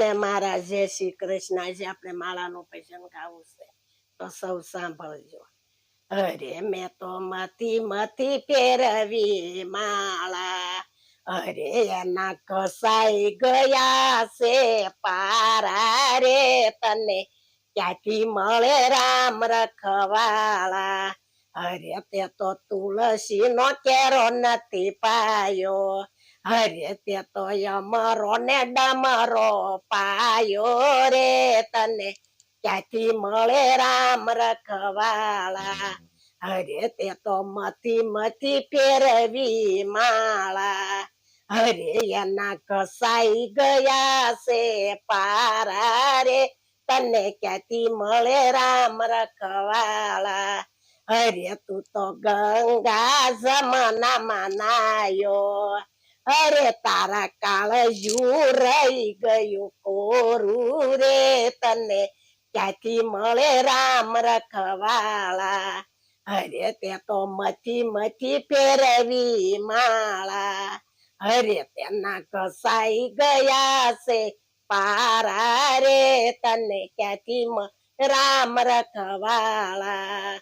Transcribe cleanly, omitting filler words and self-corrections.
બધાને મારા જય શ્રી કૃષ્ણ. આજે આપણે માળાનું ભજન ગાવું છે તો સૌ સાંભળજો. અરે મેં તો મતી ફેરવી માળા, અરે એના કસાઈ ગયા છે પારા રે, તને ક્યાંથી મળે રામ રખવાળા. અરે તે તો તુલસી નો કેરો નથી પાયો, અરે તે તો અમરો ને ડમરો પાયો રે, તને ક્યાંથી મળે રામ રખવાળા. અરે તે તો મતી ફેરવી માળા, અરે એના કસાઈ ગયા છે પારા રે, તને ક્યાંથી મળે રામ રખવાળા. અરે તું તો ગંગા જમનામાં નાયો, અરે તારા કાળજું રહી ગયું કોરું રે, તને ક્યાંથી મળે રામ રખવાળા. અરે તે તો મથી ફેરવી માળા, અરે તેના કસાઈ ગયા છે પારા રે, તને ક્યાંથી રામ રખવાળા.